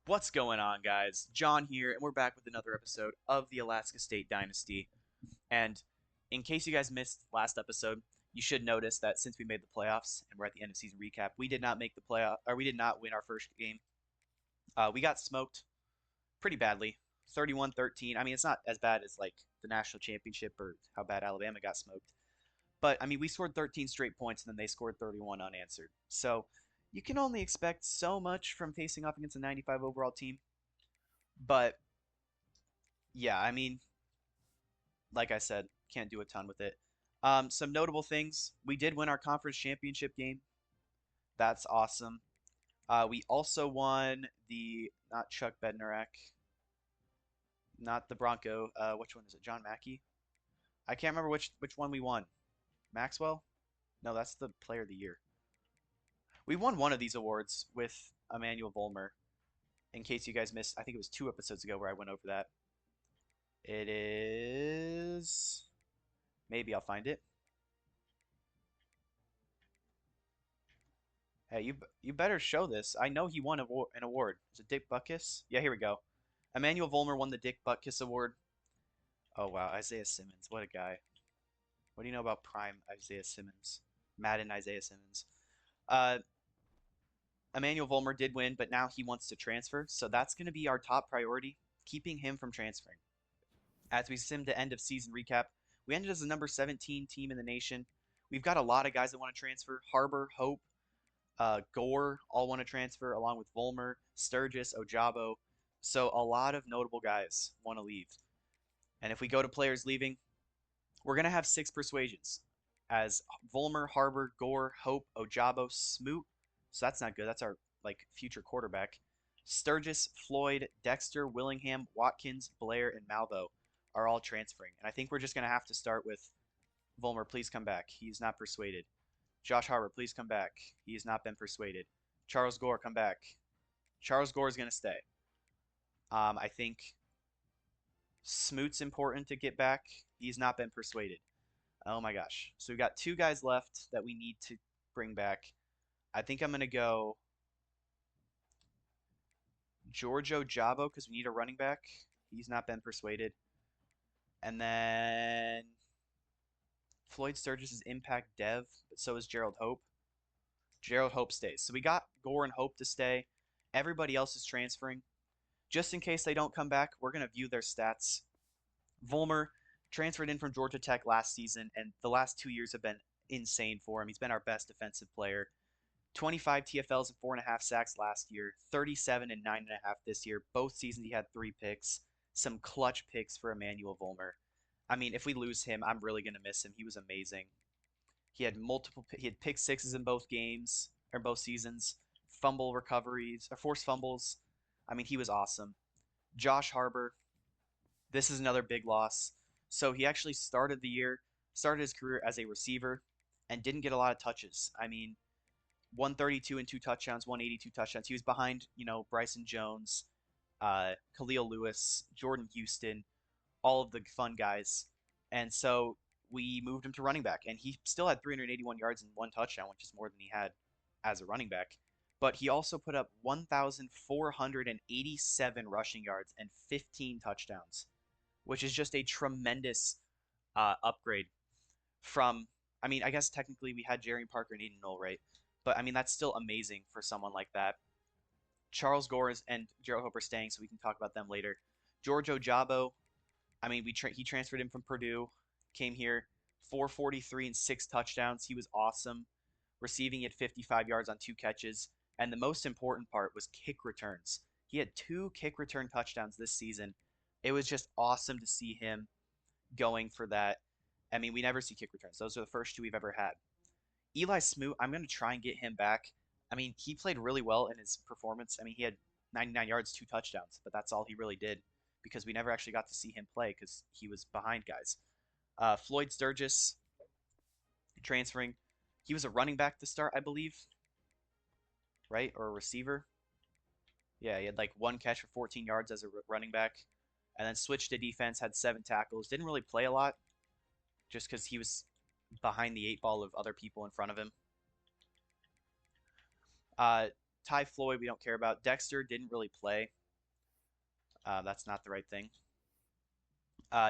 What's going on, guys? John here, and we're back with another episode of the Alaska State Dynasty. And in case you guys missed last episode, you should notice that since we made the playoffs and we're at the end of season recap, we did not make the playoff, or we did not win our first game. We got smoked pretty badly, 31-13. I mean, it's not as bad as like the national championship or how bad Alabama got smoked. But I mean, we scored 13 straight points and then they scored 31 unanswered. So you can only expect so much from facing off against a 95 overall team. But yeah, I mean, like I said, can't do a ton with it. Some notable things: we did win our conference championship game. That's awesome. We also won the not Chuck Bednarik, not the Bronco. Which one is it? John Mackey. I can't remember which one we won. Maxwell? No, that's the Player of the Year. We won one of these awards with Emmanuel Volmer. In case you guys missed, I think it was 2 episodes ago where I went over that. It is. Maybe I'll find it. Hey, you better show this. I know he won an award. Is it Dick Butkus? Yeah, here we go. Emmanuel Volmer won the Dick Butkus Award. Oh wow, Isaiah Simmons, what a guy. What do you know about prime Isaiah Simmons? Madden Isaiah Simmons. Uh, Emmanuel Volmer did win, but now he wants to transfer, so that's going to be our top priority, keeping him from transferring. As we sim to end of season recap, we ended as the number 17 team in the nation. We've got a lot of guys that want to transfer. Harbor, Hope, Gore all want to transfer, along with Volmer, Sturgis, Ojabo. So a lot of notable guys want to leave. And if we go to players leaving, we're going to have 6 persuasions as Volmer, Harbor, Gore, Hope, Ojabo, Smoot. So that's not good. That's our like future quarterback. Sturgis, Floyd, Dexter, Willingham, Watkins, Blair, and Malvo are all transferring. And I think we're just going to have to start with Volmer, please come back. He's not persuaded. Josh Harbor, please come back. He has not been persuaded. Charles Gore, come back. Charles Gore is going to stay. I think Smoot's important to get back. He's not been persuaded. Oh my gosh. So we've got 2 guys left that we need to bring back. I think I'm going to go Giorgio Jabo because we need a running back. He's not been persuaded. And then Floyd Sturgis is impact dev, but so is Gerald Hope. Gerald Hope stays. So we got Gore and Hope to stay. Everybody else is transferring. Just in case they don't come back, we're going to view their stats. Volmer transferred in from Georgia Tech last season, and the last 2 years have been insane for him. He's been our best defensive player. 25 TFLs and 4.5 sacks last year, 37 and 9.5 this year. Both seasons he had 3 picks. Some clutch picks for Emmanuel Volmer. I mean, if we lose him, I'm really going to miss him. He was amazing. He had pick sixes in both games or both seasons, fumble recoveries or forced fumbles. I mean, he was awesome. Josh Harbor, this is another big loss. So he actually started his career as a receiver and didn't get a lot of touches. I mean, 132 and 2 touchdowns, 182 touchdowns. He was behind, Bryson Jones, Khalil Lewis, Jordan Houston, all of the fun guys. And so we moved him to running back, and he still had 381 yards and 1 touchdown, which is more than he had as a running back. But he also put up 1,487 rushing yards and 15 touchdowns, which is just a tremendous upgrade from. I mean, I guess technically we had Jerry Parker and Aiden Knoll, right? But I mean, that's still amazing for someone like that. Charles Gore and Gerald Hope are staying, so we can talk about them later. George Ojabo, I mean, he transferred him from Purdue, came here, 443 and 6 touchdowns. He was awesome, receiving at 55 yards on 2 catches. And the most important part was kick returns. He had 2 kick return touchdowns this season. It was just awesome to see him going for that. I mean, we never see kick returns. Those are the first 2 we've ever had. Eli Smoot, I'm going to try and get him back. I mean, he played really well in his performance. I mean, he had 99 yards, 2 touchdowns, but that's all he really did because we never actually got to see him play because he was behind guys. Floyd Sturgis transferring. He was a running back to start, I believe, right? Or a receiver. Yeah, he had like 1 catch for 14 yards as a running back, and then switched to defense, had 7 tackles. Didn't really play a lot just because he was behind the 8 ball of other people in front of him. Uh, Ty Floyd, we don't care about. Dexter didn't really play. That's not the right thing.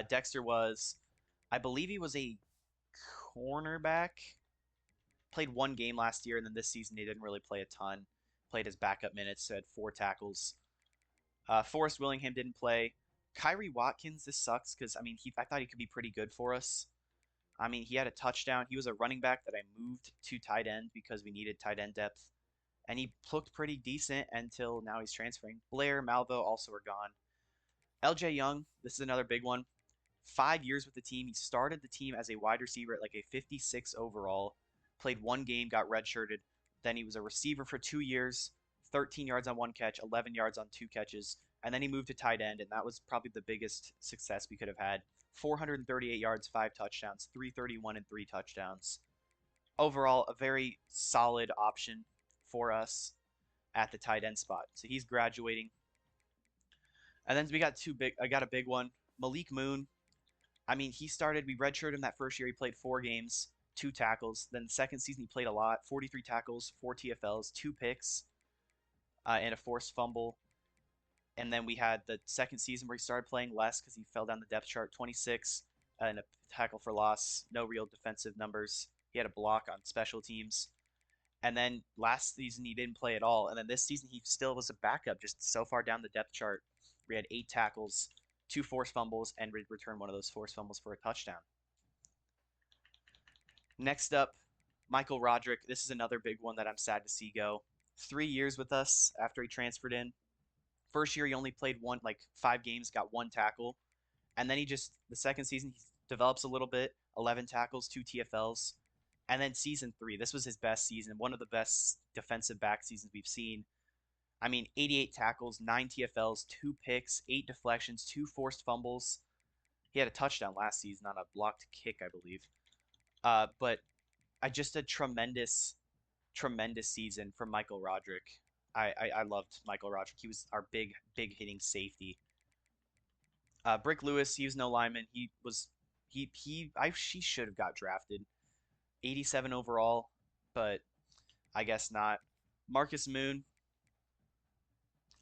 Dexter was, I believe he was a cornerback. Played one game last year, and then this season he didn't really play a ton. Played his backup minutes, so had 4 tackles. Forrest Willingham didn't play. Kyrie Watkins, this sucks because I thought he could be pretty good for us. He had a touchdown. He was a running back that I moved to tight end because we needed tight end depth, and he looked pretty decent until now he's transferring. Blair, Malvo also are gone. LJ Young, this is another big one. 5 years with the team. He started the team as a wide receiver at like a 56 overall. Played one game, got redshirted. Then he was a receiver for 2 years, 13 yards on one catch, 11 yards on 2 catches. And then he moved to tight end, and that was probably the biggest success we could have had. 438 yards, 5 touchdowns, 331 and 3 touchdowns. Overall, a very solid option for us at the tight end spot. So he's graduating. And then we got I got a big one. Malik Moon. He started, we redshirted him that first year. He played 4 games, 2 tackles. Then the second season, he played a lot, 43 tackles, 4 TFLs, 2 picks, and a forced fumble. And then we had the second season where he started playing less because he fell down the depth chart, 26, and a tackle for loss, no real defensive numbers. He had a block on special teams. And then last season, he didn't play at all. And then this season, he still was a backup, just so far down the depth chart. We had 8 tackles, 2 forced fumbles, and returned one of those forced fumbles for a touchdown. Next up, Michael Roderick. This is another big one that I'm sad to see go. 3 years with us after he transferred in. First year, he only played 5 games, got 1 tackle. And then the second season, he develops a little bit, 11 tackles, 2 TFLs. And then season 3, this was his best season, one of the best defensive back seasons we've seen. 88 tackles, 9 TFLs, 2 picks, 8 deflections, 2 forced fumbles. He had a touchdown last season on a blocked kick, I believe. But just a tremendous, tremendous season from Michael Roderick. I loved Michael Roderick. He was our big hitting safety. Brick Lewis, he was no lineman. He should have got drafted. 87 overall, but I guess not. Marcus Moon,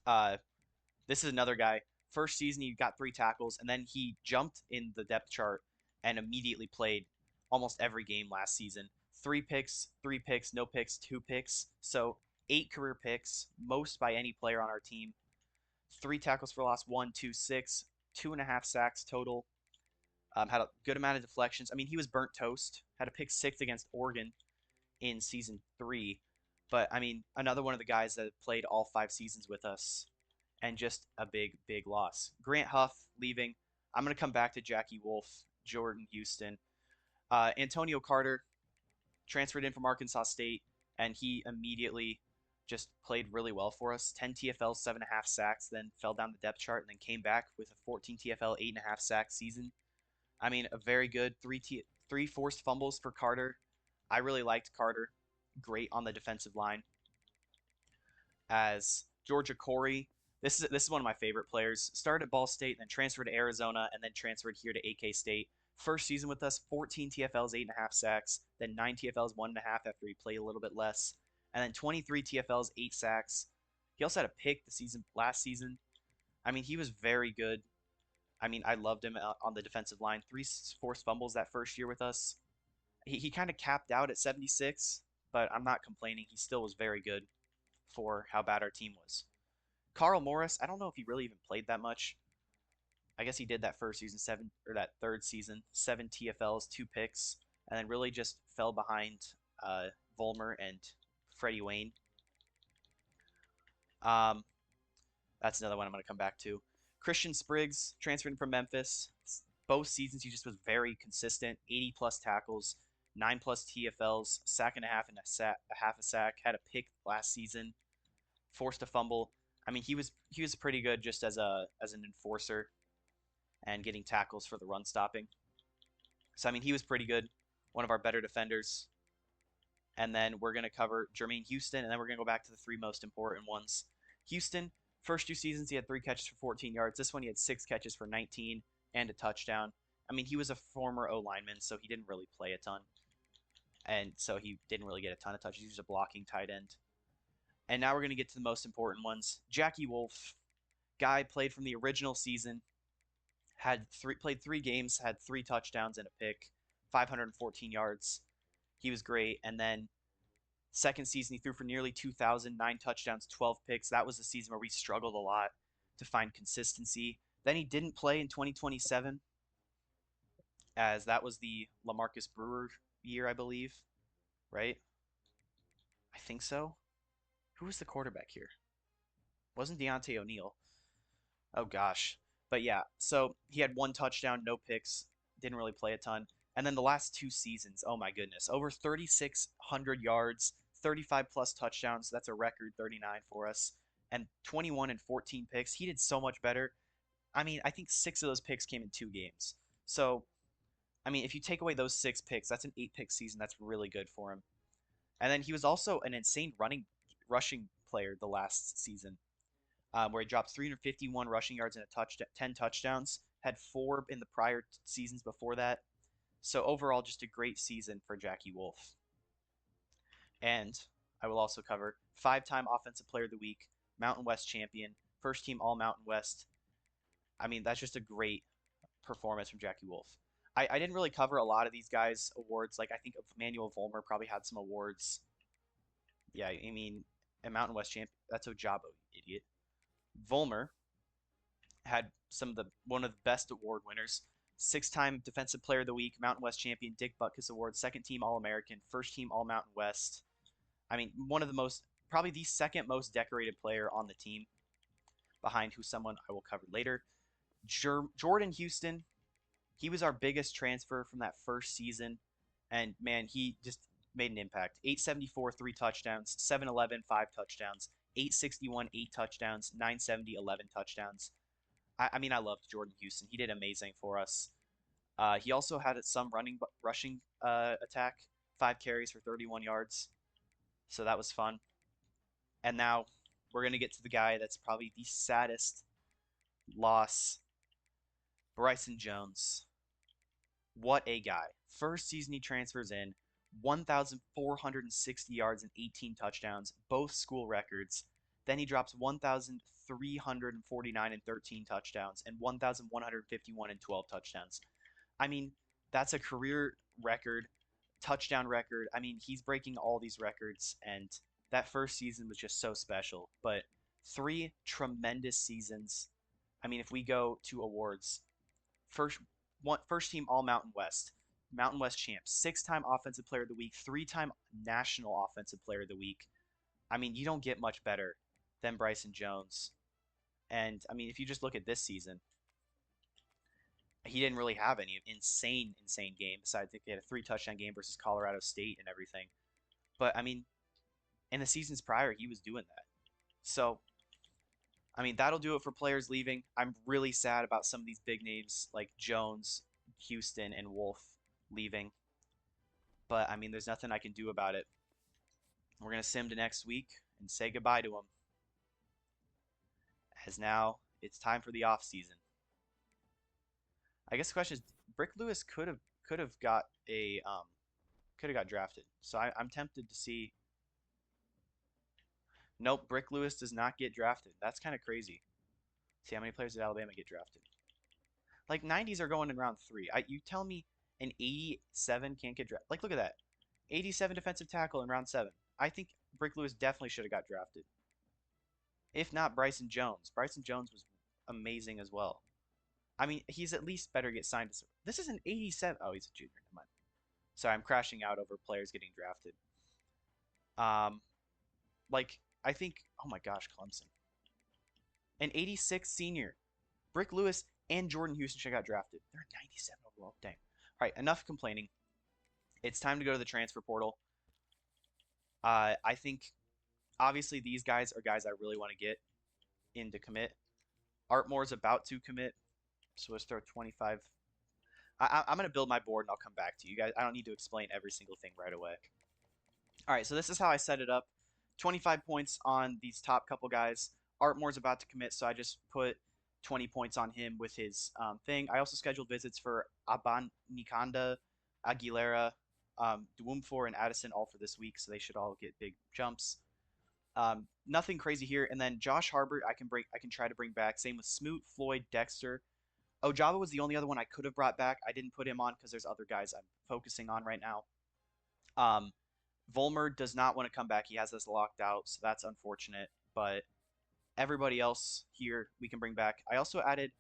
this is another guy. First season, he got 3 tackles, and then he jumped in the depth chart and immediately played almost every game last season. 3 picks, 3 picks, no picks, 2 picks. So 8 career picks, most by any player on our team. 3 tackles for loss, 1, 2, 6, 2.5 sacks total. Had a good amount of deflections. He was burnt toast. Had a pick 6 against Oregon in season 3. But another one of the guys that played all 5 seasons with us, and just a big loss. Grant Huff leaving. I'm gonna come back to Jackie Wolf, Jordan Houston, Antonio Carter transferred in from Arkansas State, and he immediately just played really well for us. 10 TFL, 7.5 sacks, then fell down the depth chart, and then came back with a 14 TFL, 8.5 sack season. A very good 3 forced fumbles for Carter. I really liked Carter. Great on the defensive line. As Georgia Corey, this is one of my favorite players. Started at Ball State, then transferred to Arizona, and then transferred here to AK State. First season with us, 14 TFLs, 8.5 sacks, then 9 TFLs, 1.5 after he played a little bit less, and then 23 TFLs, 8 sacks. He also had a pick last season. He was very good. I loved him on the defensive line. 3 forced fumbles that first year with us. He kind of capped out at 76, but I'm not complaining. He still was very good for how bad our team was. Carl Morris, I don't know if he really even played that much. I guess he did that first season, that third season, 7 TFLs, 2 picks, and then really just fell behind Volmer and Freddie Wayne. That's another one I'm going to come back to. Christian Spriggs transferred from Memphis. Both seasons he just was very consistent. 80 plus tackles, 9 plus TFLs, sack and a half, and a half a sack. Had a pick last season. Forced a fumble. He was pretty good just as an enforcer and getting tackles for the run stopping. So he was pretty good. One of our better defenders. And then we're going to cover Jermaine Houston, and then we're going to go back to the 3 most important ones. Houston, first 2 seasons he had 3 catches for 14 yards. This one he had 6 catches for 19 and a touchdown. He was a former O-lineman, so he didn't really play a ton. And so he didn't really get a ton of touches. He was a blocking tight end. And now we're going to get to the most important ones. Jackie Wolf, guy played from the original season, played 3 games, had 3 touchdowns and a pick, 514 yards. He was great. And then second season, he threw for nearly 2,000, 9 touchdowns, 12 picks. That was the season where we struggled a lot to find consistency. Then he didn't play in 2027, as that was the LaMarcus Brewer year, I believe, right? I think so. Who was the quarterback here? Wasn't Deontay O'Neal? Oh gosh. But yeah, so he had 1 touchdown, no picks, didn't really play a ton. And then the last 2 seasons, oh my goodness, over 3,600 yards, 35 plus touchdowns. That's a record, 39 for us, and 21 and 14 picks. He did so much better. I mean, I think 6 of those picks came in 2 games. So, I mean, if you take away those 6 picks, that's an 8 pick season. That's really good for him. And then he was also an insane rushing player the last season, where he dropped 351 rushing yards and 10 touchdowns. Had 4 in the prior seasons before that. So overall, just a great season for Jackie Wolf. And I will also cover 5-time Offensive Player of the Week, Mountain West champion, first team All Mountain West. I mean, that's just a great performance from Jackie Wolf. I didn't really cover a lot of these guys' awards. Like, I think Emmanuel Volmer probably had some awards. Yeah, I mean, a Mountain West champion. That's Ojabo, you idiot. Volmer had one of the best award winners. 6-time Defensive Player of the Week, Mountain West champion, Dick Butkus Award, second team All American, first team All Mountain West. I mean, one of the most, probably the second most decorated player on the team, behind who someone I will cover later. Jordan Houston, he was our biggest transfer from that first season, and man, he just made an impact. 874, 3 touchdowns, 711, 5 touchdowns, 861, 8 touchdowns, 970, 11 touchdowns. I mean, I loved Jordan Houston. He did amazing for us. He also had some rushing attack, 5 carries for 31 yards. So that was fun. And now we're going to get to the guy that's probably the saddest loss, Bryson Jones. What a guy. First season he transfers in, 1,460 yards and 18 touchdowns, both school records. Then he drops 1,349 and 13 touchdowns and 1,151 and 12 touchdowns. I mean, that's a career record, touchdown record. I mean, he's breaking all these records, and that first season was just so special. But 3 tremendous seasons. I mean, if we go to awards, first team All Mountain West, Mountain West champs, 6-time Offensive Player of the Week, 3-time National Offensive Player of the Week. I mean, you don't get much better than Bryson Jones. And I mean, if you just look at this season, he didn't really have any insane game besides he had a 3 touchdown game versus Colorado State and everything. But I mean, in the seasons prior, he was doing that. So, I mean, that'll do it for players leaving. I'm really sad about some of these big names like Jones, Houston, and Wolf leaving. But I mean, there's nothing I can do about it. We're going to sim to next week and say goodbye to him. As now it's time for the off season. I guess the question is, Brick Lewis could have got drafted. So I'm tempted to see. Nope, Brick Lewis does not get drafted. That's kind of crazy. See, how many players did Alabama get drafted? Like 90s are going in round 3. You tell me an 87 can't get drafted. Like, look at that. 87 defensive tackle in round 7. I think Brick Lewis definitely should have got drafted. If not Bryson Jones. Bryson Jones was amazing as well. I mean, he's at least better get signed. This is an 87. Oh, he's a junior. Never mind. Sorry, I'm crashing out over players getting drafted. Like, I think, oh my gosh, Clemson. An 86 senior. Brick Lewis and Jordan Houston should have got drafted. They're 97 overall. Dang. All right, enough complaining. It's time to go to the transfer portal. I think, obviously, these guys are guys I really want to get in to commit. Artmore's about to commit, so let's throw 25. I'm going to build my board, and I'll come back to you guys. I don't need to explain every single thing right away. All right, so this is how I set it up. 25 points on these top couple guys. Artmore's about to commit, so I just put 20 points on him with his thing. I also scheduled visits for Abanikanda, Aguilera, Duumfor, and Addison all for this week, so they should all get big jumps. Nothing crazy here. And then Josh Harbert, I can try to bring back. Same with Smoot, Floyd, Dexter. Ojaba was the only other one I could have brought back. I didn't put him on because there's other guys I'm focusing on right now. Um, Volmer does not want to come back. He has us locked out, so that's unfortunate. But everybody else here we can bring back. I also added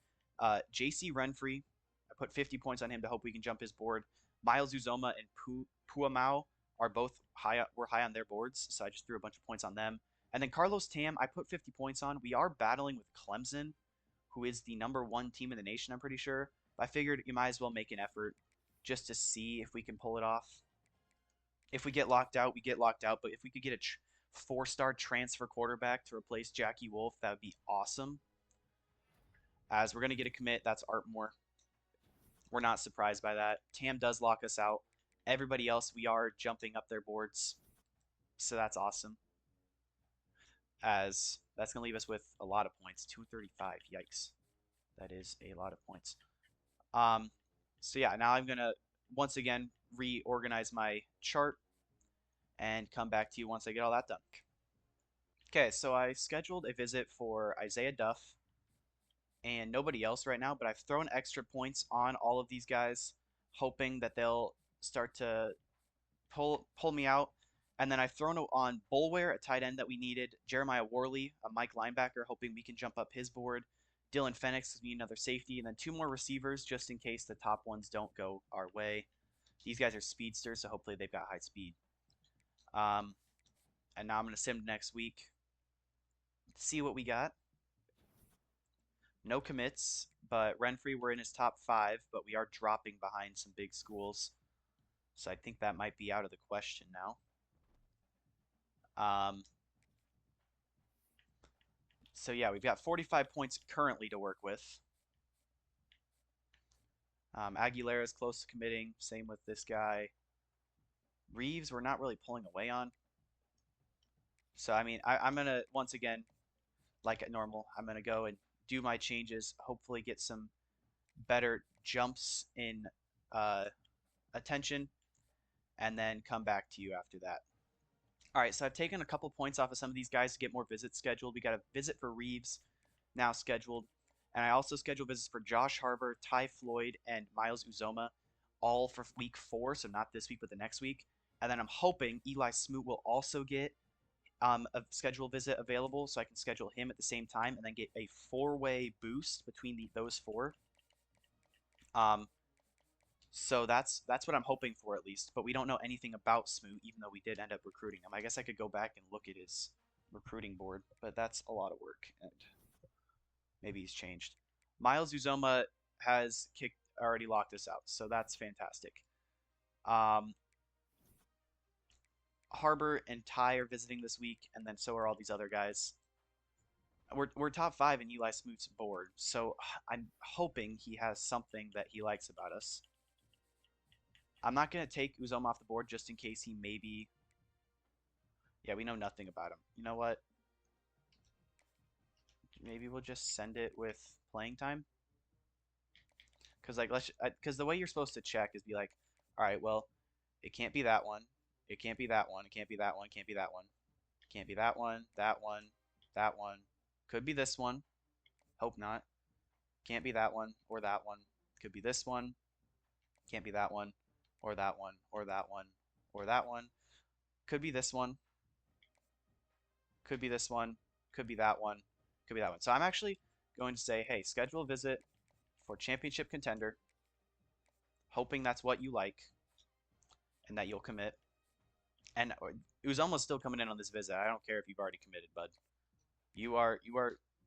JC Renfree. I put 50 points on him to hope we can jump his board. Miles Uzoma and Puamau are both high. Were high on their boards, so I just threw a bunch of points on them. And then Carlos Tam, I put 50 points on. We are battling with Clemson, who is the #1 team in the nation, I'm pretty sure. But I figured you might as well make an effort just to see if we can pull it off. If we get locked out, we get locked out. But if we could get a 4-star transfer quarterback to replace Jackie Wolf, that would be awesome. As we're going to get a commit, that's Artmore. We're not surprised by that. Tam does lock us out. Everybody else, we are jumping up their boards. So that's awesome. As that's going to leave us with a lot of points. 235. Yikes. That is a lot of points. So yeah, now I'm going to once again reorganize my chart and come back to you once I get all that done. Okay, so I scheduled a visit for Isaiah Duff and nobody else right now, but I've thrown extra points on all of these guys, hoping that they'll start to pull me out. And then I've thrown on Bulware, a tight end that we needed, Jeremiah Worley, a Mike linebacker, hoping we can jump up his board, Dylan Fenix, we need another safety, and then 2 more receivers just in case the top ones don't go our way. These guys are speedsters, so hopefully they've got high speed. And now I'm going to sim next week, see what we got. No commits, but Renfree, we're in his top 5, but we are dropping behind some big schools. So I think that might be out of the question now. So yeah, we've got 45 points currently to work with. Aguilera is close to committing. Same with this guy. Reeves, we're not really pulling away on. So, I mean, I'm going to, once again, like at normal, I'm going to go and do my changes, hopefully get some better jumps in attention, and then come back to you after that. All right, so I've taken a couple points off of some of these guys to get more visits scheduled. We got a visit for Reeves now scheduled, and I also scheduled visits for Josh Harbor, Ty Floyd, and Miles Uzoma, all for week 4, so not this week, but the next week. And then I'm hoping Eli Smoot will also get a scheduled visit available, so I can schedule him at the same time and then get a 4-way boost between those 4. So that's what I'm hoping for at least, but we don't know anything about Smoot, even though we did end up recruiting him. I guess I could go back and look at his recruiting board, but that's a lot of work, and maybe he's changed. Miles Uzoma has already locked us out, so that's fantastic. Harbor and Ty are visiting this week, and then so are all these other guys. We're top 5 in Eli Smoot's board, so I'm hoping he has something that he likes about us. I'm not going to take Uzoma off the board just in case he maybe... Yeah, we know nothing about him. You know what? Maybe we'll just send it with playing time. Because like, because the way you're supposed to check is be like, all right, well, it can't be that one. It can't be that one. It can't be that one. It can't be that one. It can't be that one. That one. That one. Could be this one. Hope not. Can't be that one or that one. Could be this one. Can't be that one or that one or that one or that one. Could be this one. Could be this one. Could be that one. Could be that one. So I'm actually going to say, hey, schedule a visit for championship contender, hoping that's what you like and that you'll commit. And Uzoma's still coming in on this visit. I don't care if you've already committed, bud. You are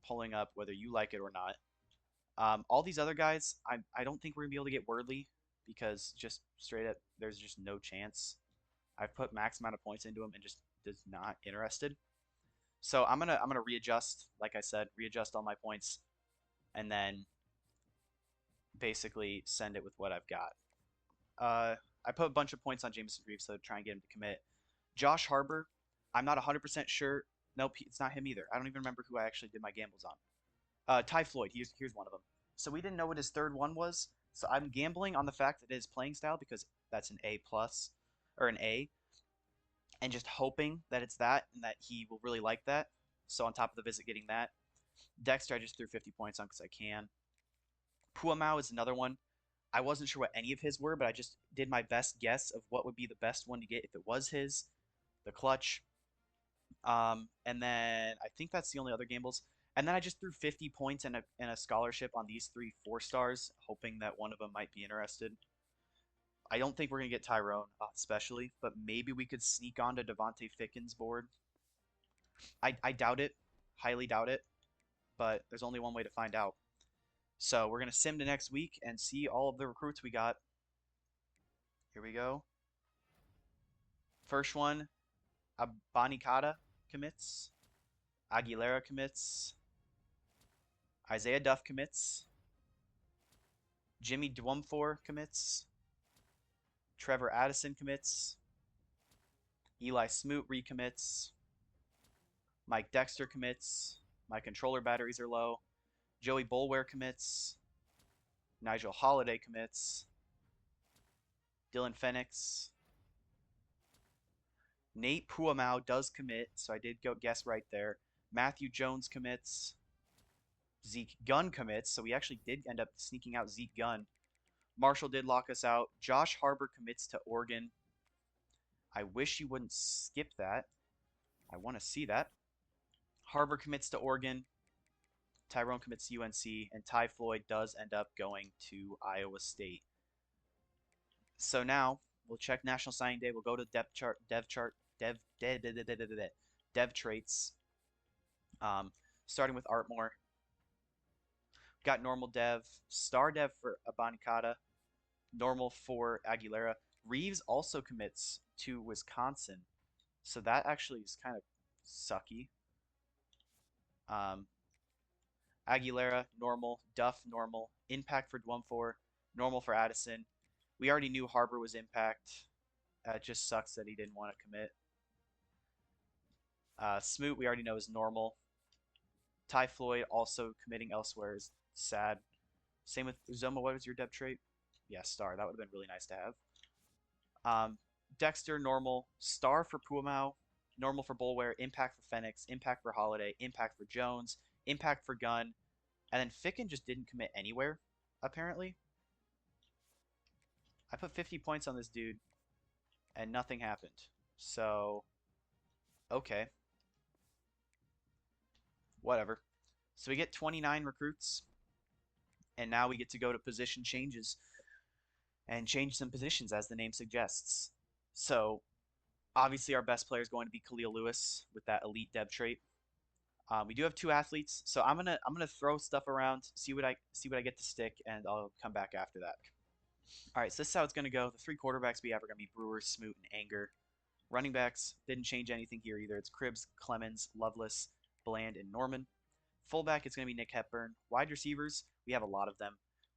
pulling up whether you like it or not. All these other guys, I don't think we're gonna be able to get Wordley because just straight up, there's just no chance. I've put max amount of points into him and just is not interested. So I'm gonna readjust, like I said, readjust all my points, and then basically send it with what I've got. I put a bunch of points on Jameson Reeves to try and get him to commit. Josh Harbor, I'm not 100% sure. Nope, it's not him either. I don't even remember who I actually did my gambles on. Ty Floyd, here's one of them. So we didn't know what his third one was. So I'm gambling on the fact that his playing style because that's an A plus or an A. and just hoping that it's that and that he will really like that. So on top of the visit getting that, Dexter I just threw 50 points on because I can. Puamau is another one. I wasn't sure what any of his were, but I just did my best guess of what would be the best one to get if it was his. The clutch. And then I think that's the only other gambles. And then I just threw 50 points and a scholarship on these 3 4 stars, hoping that one of them might be interested. I don't think we're going to get Tyrone, especially, but maybe we could sneak onto Devontae Ficken's board. I doubt it, highly doubt it, but there's only one way to find out. So we're going to sim to next week and see all of the recruits we got. Here we go. First one, Abanikata commits. Aguilera commits. Isaiah Duff commits. Jimmy Dwumfor commits. Trevor Addison commits. Eli Smoot recommits. Mike Dexter commits. My controller batteries are low. Joey Bolware commits. Nigel Holiday commits. Dylan Phoenix. Nate Puamau does commit, so I did go guess right there. Matthew Jones commits. Zeke Gunn commits, so we actually did end up sneaking out Zeke Gunn. Marshall did lock us out. Josh Harbor commits to Oregon. I wish you wouldn't skip that. I want to see that. Harbor commits to Oregon. Tyrone commits to UNC, and Ty Floyd does end up going to Iowa State. So now we'll check National Signing Day. We'll go to dev traits. Starting with Artmore. Got normal dev, star dev for Abanikata, normal for Aguilera. Reeves also commits to Wisconsin, so that actually is kind of sucky. Aguilera, normal. Duff, normal. Impact for Dwumfor, normal for Addison. We already knew Harbor was impact. It just sucks that he didn't want to commit. Smoot, we already know is normal. Ty Floyd also committing elsewhere is sad. Same with Uzoma. What was your depth trait? Yeah, star. That would have been really nice to have. Dexter, normal. Star for Puamau. Normal for Bolware. Impact for Phoenix. Impact for Holiday. Impact for Jones. Impact for Gunn. And then Ficken just didn't commit anywhere, apparently. I put 50 points on this dude, and nothing happened. So, okay. Whatever. So we get 29 recruits, and now we get to go to position changes and change some positions as the name suggests. So obviously our best player is going to be Khalil Lewis with that elite dev trait. We do have 2 athletes, so I'm gonna throw stuff around, see what I get to stick, and I'll come back after that. All right, so this is how it's gonna go. The 3 quarterbacks we have are gonna be Brewer, Smoot, and Anger. Running backs didn't change anything here either. It's Cribbs, Clemens, Lovelace, Bland, and Norman. Fullback is going to be Nick Hepburn. Wide receivers, we have a lot of them.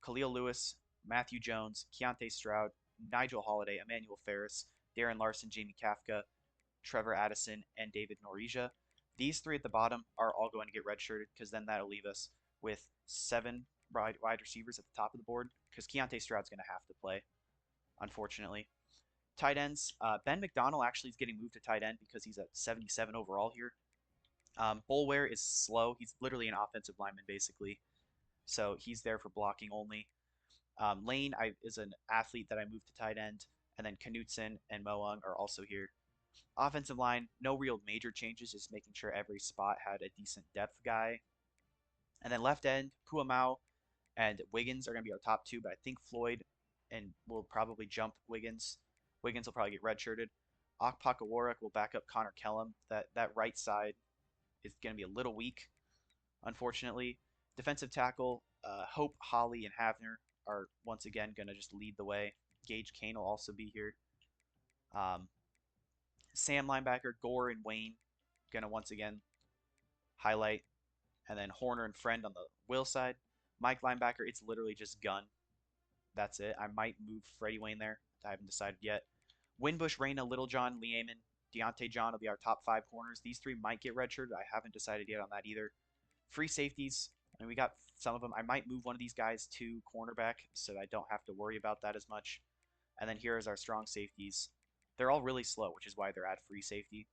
Khalil Lewis, Matthew Jones, Keontae Stroud, Nigel Holiday, Emmanuel Ferris, Darren Larson, Jamie Kafka, Trevor Addison, and David Norija. These 3 at the bottom are all going to get redshirted because then that'll leave us with 7 wide receivers at the top of the board because Keontae Stroud's going to have to play, unfortunately. Tight ends, Ben McDonald actually is getting moved to tight end because he's at 77 overall here. Bolware is slow. He's literally an offensive lineman, basically. So he's there for blocking only. Lane is an athlete that I moved to tight end. And then Knutson and Moung are also here. Offensive line, no real major changes, just making sure every spot had a decent depth guy. And then left end, Puamau and Wiggins are going to be our top 2, but I think Floyd and will probably jump Wiggins. Wiggins will probably get redshirted. Akpakawarak will back up Connor Kellum. That right side is going to be a little weak, unfortunately. Defensive tackle, Hope, Holly, and Havner are once again going to just lead the way. Gage Kane will also be here. Sam linebacker, Gore and Wayne going to once again highlight. And then Horner and Friend on the Will side. Mike linebacker, it's literally just Gunn. That's it. I might move Freddie Wayne there. I haven't decided yet. Winbush, Reyna, Littlejohn, Leaman, Deontay John will be our top 5 corners. These 3 might get redshirted. I haven't decided yet on that either. Free safeties, I mean, we got some of them. I might move one of these guys to cornerback so that I don't have to worry about that as much. And then here is our strong safeties. They're all really slow, which is why they're at free safety.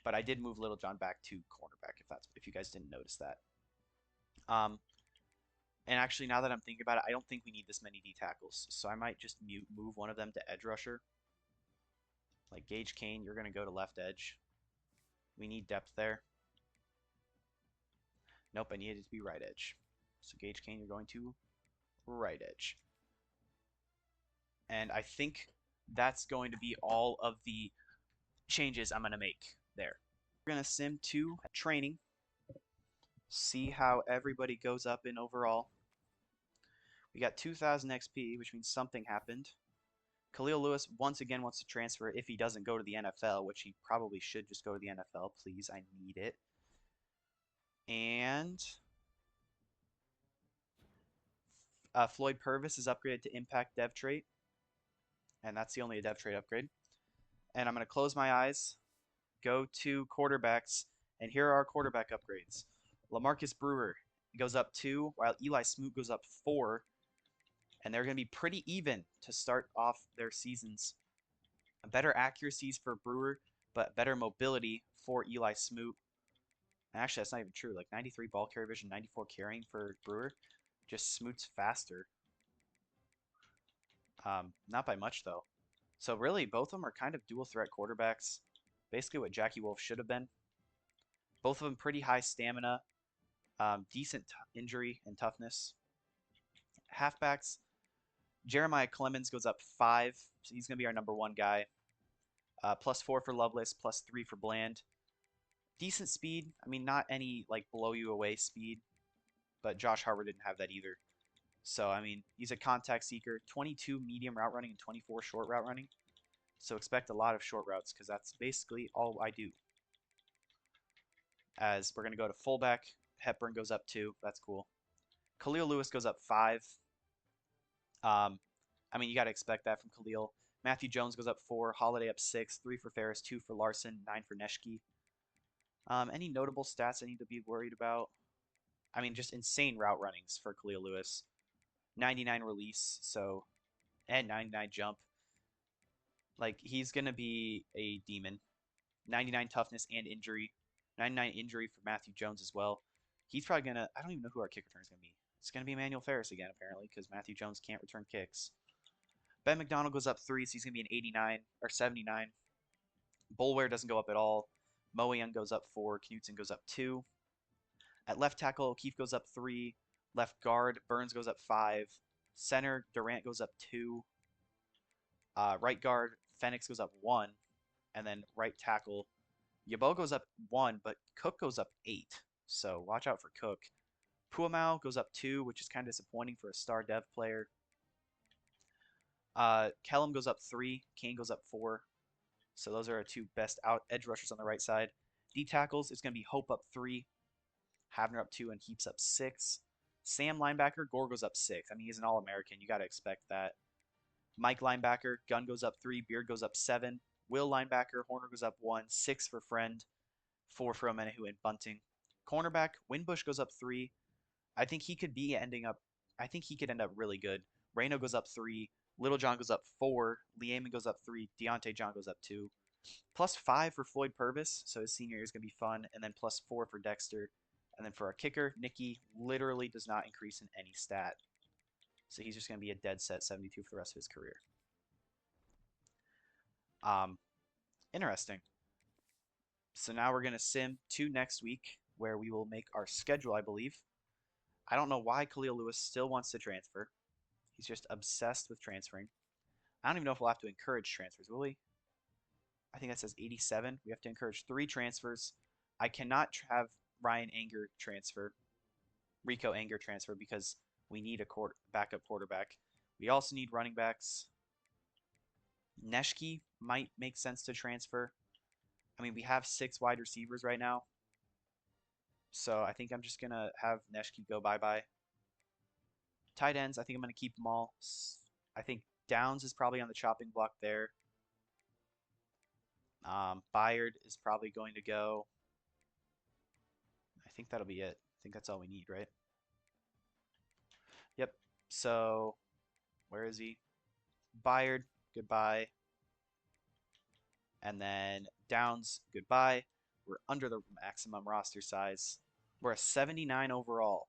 But I did move Little John back to cornerback if you guys didn't notice that. Um, and actually, now that I'm thinking about it, I don't think we need this many D tackles, so I might just move one of them to edge rusher. Like Gage Kane, you're gonna go to left edge. We need depth there. Nope, I needed it to be right edge. So Gage Kane, you're going to right edge. And I think that's going to be all of the changes I'm going to make there. We're going to sim 2 training. See how everybody goes up in overall. We got 2,000 XP, which means something happened. Khalil Lewis once again wants to transfer if he doesn't go to the NFL, which he probably should just go to the NFL. Please, I need it. And Floyd Purvis is upgraded to Impact Dev Trait. And that's the only dev trait upgrade. And I'm going to close my eyes, go to quarterbacks, and here are our quarterback upgrades. LaMarcus Brewer goes up 2, while Eli Smoot goes up 4. And they're going to be pretty even to start off their seasons. Better accuracies for Brewer, but better mobility for Eli Smoot. And actually, that's not even true. Like 93 ball carrier vision, 94 carrying for Brewer. Just Smoot's faster. Not by much, though. So really, both of them are kind of dual threat quarterbacks. Basically what Jackie Wolf should have been. Both of them pretty high stamina, decent injury and toughness. Halfbacks, Jeremiah Clemens goes up 5, so he's going to be our #1 guy. +4 for Lovelace, +3 for Bland. Decent speed. I mean, not any like blow you away speed, but Josh Harvard didn't have that either. So, I mean, he's a contact seeker. 22 medium route running and 24 short route running. So expect a lot of short routes because that's basically all I do. As we're going to go to fullback. Hepburn goes up 2. That's cool. Khalil Lewis goes up 5. I mean, you got to expect that from Khalil. Matthew Jones goes up 4. Holiday up 6. 3 for Ferris, 2 for Larson, 9 for Neshke. Any notable stats I need to be worried about? I mean, just insane route runnings for Khalil Lewis. 99 release, so, and 99 jump. Like, he's going to be a demon. 99 toughness and injury. 99 injury for Matthew Jones as well. He's probably going to, I don't even know who our kick return is going to be. It's going to be Emmanuel Ferris again, apparently, because Matthew Jones can't return kicks. Ben McDonald goes up 3, so he's going to be an 89 or 79. Bolware doesn't go up at all. Moe Young goes up 4. Knutson goes up 2. At left tackle, O'Keefe goes up 3. Left guard, Burns goes up 5. Center, Durant goes up 2. Right guard, Fenix goes up 1. And then right tackle, Yabo goes up 1, but Cook goes up 8. So watch out for Cook. Puamau goes up 2, which is kind of disappointing for a star dev player. Kellum goes up 3. Kane goes up 4. So those are our 2 best out edge rushers on the right side. D tackles is going to be Hope up 3, Havner up 2, and Heaps up 6. Sam linebacker, Gore goes up 6. I mean, he's an All-American. You got to expect that. Mike linebacker, Gunn goes up 3. Beard goes up 7. Will linebacker, Horner goes up 1. 6 for Friend. 4 for Omenahu and Bunting. Cornerback, Winbush goes up 3. I think he could end up really good. Reno goes up 3. Little John goes up 4. Leaman goes up 3. Deontay John goes up 2. +5 for Floyd Purvis, so his senior year is going to be fun. And then +4 for Dexter. And then for our kicker, Nicky literally does not increase in any stat. So he's just going to be a dead set 72 for the rest of his career. Interesting. So now we're going to sim to next week, where we will make our schedule, I believe. I don't know why Khalil Lewis still wants to transfer. He's just obsessed with transferring. I don't even know if we'll have to encourage transfers, will we? I think that says 87. We have to encourage 3 transfers. I cannot have Ryan Anger transfer, Rico Anger transfer, because we need a backup quarterback. We also need running backs. Neshke might make sense to transfer. I mean, we have 6 wide receivers right now. So I think I'm just going to have Neshke go bye-bye. Tight ends, I think I'm going to keep them all. I think Downs is probably on the chopping block there. Byard is probably going to go. I think that'll be it. I think that's all we need, right? Yep. So, where is he? Byard, goodbye. And then Downs, goodbye. We're under the maximum roster size. We're a 79 overall.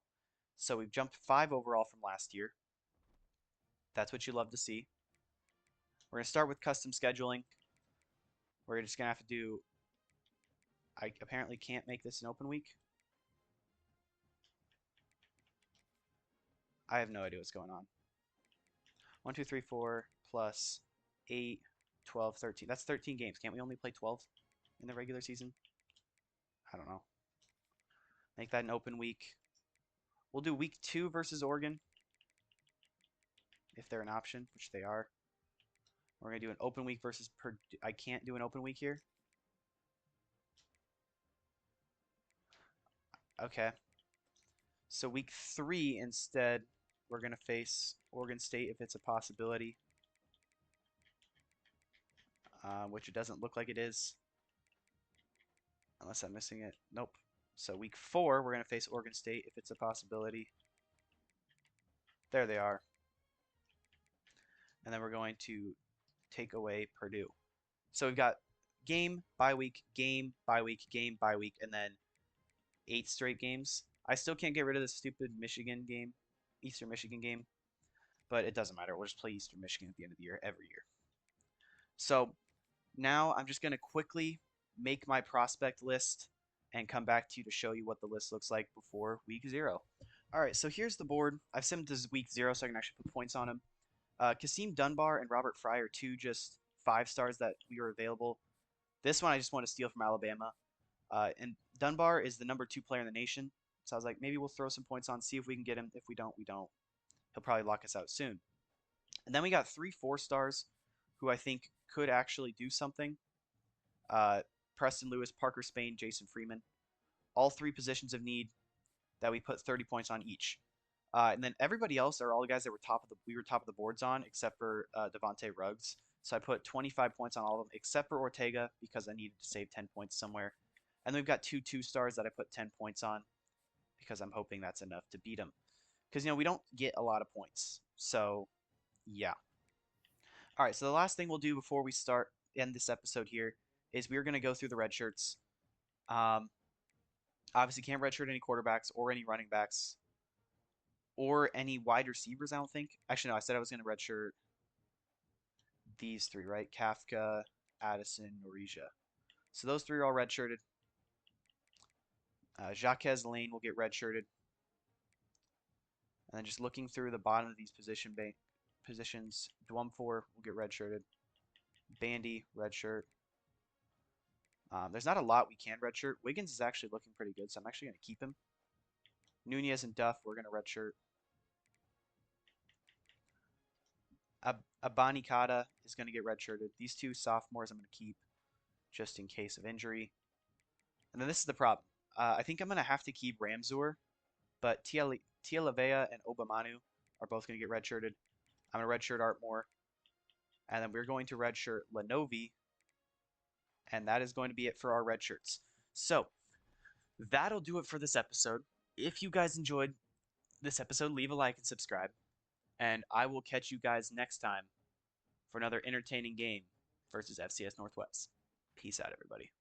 So we've jumped 5 overall from last year. That's what you love to see. We're going to start with custom scheduling. We're just going to have to do... I apparently can't make this an open week. I have no idea what's going on. 1, 2, 3, 4 plus 8, 12, 13. That's 13 games. Can't we only play 12 in the regular season? I don't know. Make that an open week. We'll do week 2 versus Oregon, if they're an option, which they are. We're going to do an open week versus Purdue. I can't do an open week here. Okay. So week 3 instead, we're going to face Oregon State if it's a possibility, which it doesn't look like it is, unless I'm missing it. Nope. So week 4, we're going to face Oregon State if it's a possibility. There they are. And then we're going to take away Purdue. So we've got game, bye week, game, bye week, game, bye week, and then 8 straight games. I still can't get rid of this stupid Michigan game, Eastern Michigan game, but it doesn't matter. We'll just play Eastern Michigan at the end of the year every year. So now I'm just going to quickly make my prospect list and come back to you to show you what the list looks like before week 0. All right, so here's the board. I've simmed this as week 0 so I can actually put points on them. Kasim Dunbar and Robert Fry are 2 just 5 stars that we are available. This one I just want to steal from Alabama. And Dunbar is the number 2 player in the nation. So I was like, maybe we'll throw some points on, see if we can get him. If we don't, we don't. He'll probably lock us out soon. And then we got 3 4-stars who I think could actually do something. Preston Lewis, Parker Spain, Jason Freeman. All 3 positions of need that we put 30 points on each. And then everybody else are all the guys that were we were top of the boards on, except for Devontae Ruggs. So I put 25 points on all of them, except for Ortega, because I needed to save 10 points somewhere. And then we've got 2 2-stars that I put 10 points on, because I'm hoping that's enough to beat them. Because, we don't get a lot of points. So, yeah. All right, so the last thing we'll do before we end this episode here is we're going to go through the red shirts. Obviously, can't redshirt any quarterbacks or any running backs or any wide receivers, I don't think. Actually, no, I said I was going to redshirt these 3, right? Kafka, Addison, Norija. So those 3 are all redshirted. Jacques Lane will get redshirted. And then just looking through the bottom of these positions, Dwumfor will get redshirted. Bandy, redshirt. There's not a lot we can redshirt. Wiggins is actually looking pretty good, so I'm actually going to keep him. Nunez and Duff, we're going to redshirt. Abanikata is going to get redshirted. These 2 sophomores I'm going to keep just in case of injury. And then this is the problem. I think I'm going to have to keep Ramzur, but Tialavea and Obamanu are both going to get redshirted. I'm going to redshirt Artmore. And then we're going to redshirt Lenovi. And that is going to be it for our red shirts. So that'll do it for this episode. If you guys enjoyed this episode, leave a like and subscribe. And I will catch you guys next time for another entertaining game versus FCS Northwest. Peace out, everybody.